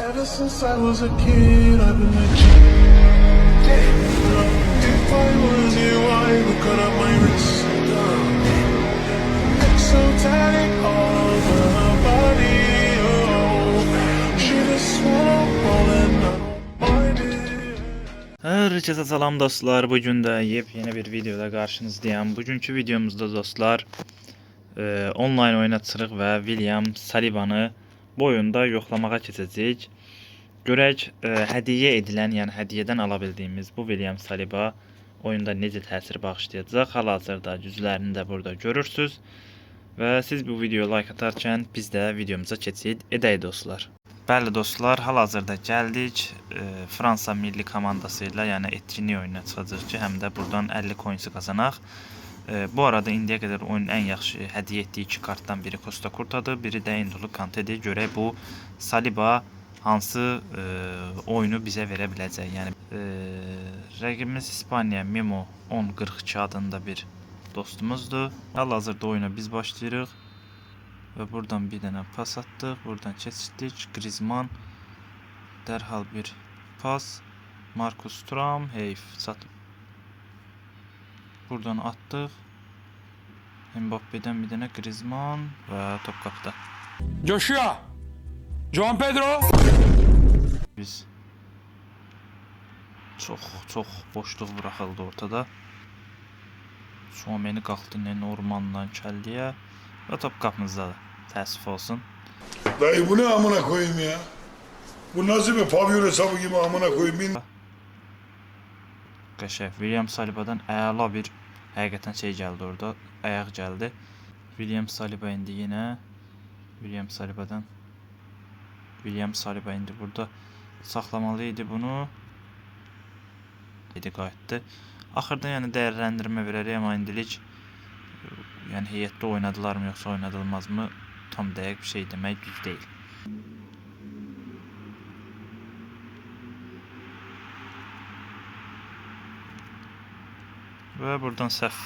Ever since I was a kid, I've been like, if I was you, I would cut up my wrist. Neck so tight all over my body. Oh, she just swallow all and I don't mind it. Herkese salam dostlar. Bugün de yepyeni bir videoda karşınızdayım. Bugünkü videomuzda dostlar online oynatırıq və William Saliba'nı bu oyunda yoxlamağa keçəcəyik. Görək hədiyyə edilən, yəni hədiyyədən ala bildiyimiz bu William Saliba oyunda necə təsir bağışlayacaq. Hal-hazırda yüzlərini də burada görürsüz. Və siz bu videoya like atarkən biz də videomuza keçid edək dostlar. Bəli dostlar, hal-hazırda gəldik Fransa milli komandası ilə, yəni etkinlik oyununa çıxacağıq ki, həm də buradan 50 coinsi qazanaq. Bu arada indiyə qədər oyunun ən yaxşı hədiyyə etdiyi iki kartdan biri Costa Curta'dır, biri də N'Golo Kante'dir. Görək bu Saliba hansı oyunu bizə verə biləcək. Yəni rəqibimiz İspaniya Memo 1042 adında bir dostumuzdur. Hal-hazırda oyuna biz başlayırıq. Və buradan bir dənə pas atdıq. Buradan keçdik. Griezmann dərhal bir pas. Marcus Thuram heyf çatıb. Buradan atdıq. Mbappe'dən bir dənə Griezmann və top qapıda. Joshua! João Pedro! Biz çox boşluq buraxıldı ortada. Suomeni qalxdı Nenormandan kəlliyə və top qapımızdadır. Təəssüf olsun. Dayı bu ne amına koyayım ya? Bu nasıl bir pavyon hesabı gibi amına koyayım? Qəşəng. William Saliba'dan əla bir həqiqətən şey gəldi orada. Ayaq gəldi. William Saliba indi yenə. William Saliba indi burada saxlamalı idi bunu. Qayıtdı. Axırda yəni dəyərləndirmə verərək, amma indilik yəni heyətdə oynadılarmı yoxsa oynadılmazmı tam dəqiq bir şey demək düz deyil. Ve buradan səhv.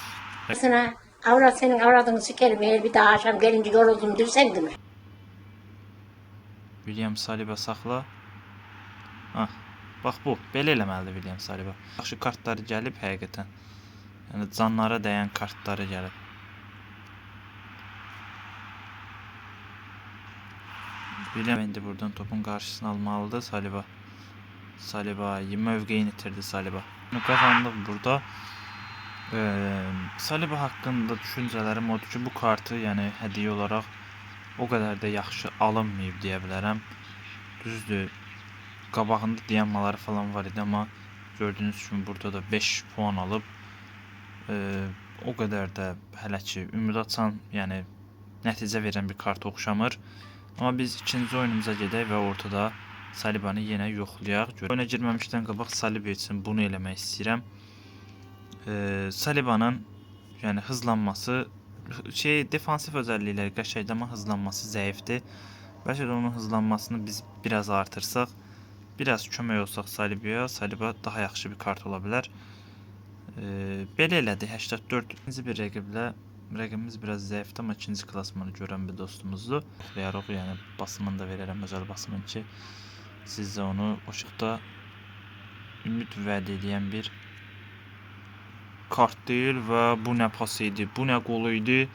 Sana avrat senin avradını sikerim eğer bir daha akşam gelince yoruldum dersen değil mi? William Saliba saxla. Hah, bax bu, belə eləməlidir William Saliba. Yaxşı kartları gəlib həqiqətən. Yəni canlara dəyən kartları gəlib. William indi buradan topun qarşısını almalıdır Saliba. Saliba mövqeyini itirdi Saliba. Qazandıq burada. Saliba haqqında düşüncələrim odur ki, bu kartı yəni hədiyyə olaraq o qədər də yaxşı alınmayıb deyə bilərəm. Düzdür, qabağında dayanmaları falan var idi, amma gördüyünüz kimi burada da 5 puan alıb o qədər də hələ ki ümid açan, yəni nəticə verən bir kart oxşamır. Amma biz ikinci oyunumuza gedək və ortada Saliba'nı yenə yoxlayaq. Oyuna girməmişdən qabaq Saliba üçün bunu eləmək istəyirəm. Saliba'nın yəni hızlanması defansif özellikləri qəşəngdir, amma hızlanması zəifdir. Bəlkə də onun hızlanmasını biz biraz artırsaq, biraz kömək olsaq Saliba'ya, Saliba daha yaxşı bir kart ola bilər. Belə elədi 84. bir rəqiblə. Rəqibimiz biraz zəifdir, amma ikinci klasmanı görən bir dostumuzdur. Yoxlayarıq, yəni basımını da verərəm, özəl basımını ki, siz də onu oşuqda ümid vəd edən bir kart deyil və bu nə pas idi, bu nə qolu idi.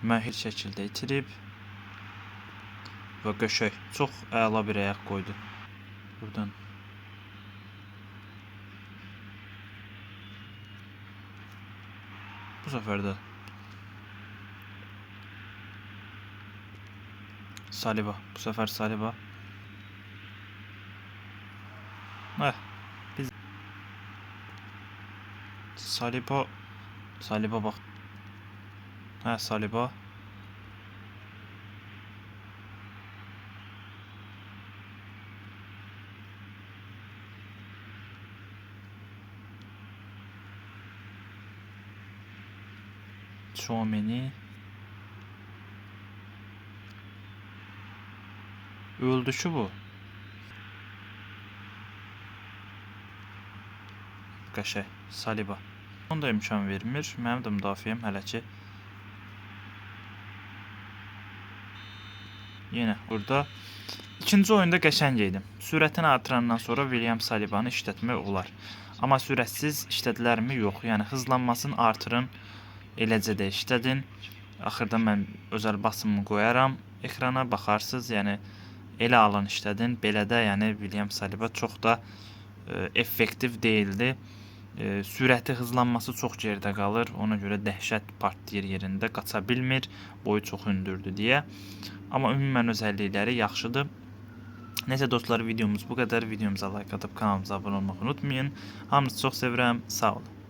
Mən heç şəkildə itirib və qəşəng, çox əla bir ayaq qoydu. Buradan bu səfər də Saliba, bu səfər Saliba. Biz Saliba bax. Saliba. Suomeni. Öldü şu bu. Qəşəng. Saliba. Onda imkan vermir. Mənim də müdafiəm hələ ki. Yenə burada İkinci oyunda qəşəng idi. Sürətini artırandan sonra William Salibanı işlətmək olar. Amma sürətsiz işlədilərmi? Yox. Yəni hızlanmasını artırın, eləcə də işlədin. Axırda mən özəl basımını qoyaram. Ekrana baxarsınız, yəni elə alın işlədin. Belə də yəni William Saliba çox da effektiv deyildi. Sürəti, hızlanması çox geridə qalır. Ona görə dəhşət partlayır yerində, qaça bilmir, boyu çox hündürdür deyə. Amma ümumən özəllikləri yaxşıdır. Nəysə dostlar, videomuz bu qədər. Videomuza like atıb kanalımıza abunə olmağı unutmayın. Hamınızı çox sevirəm. Sağ olun.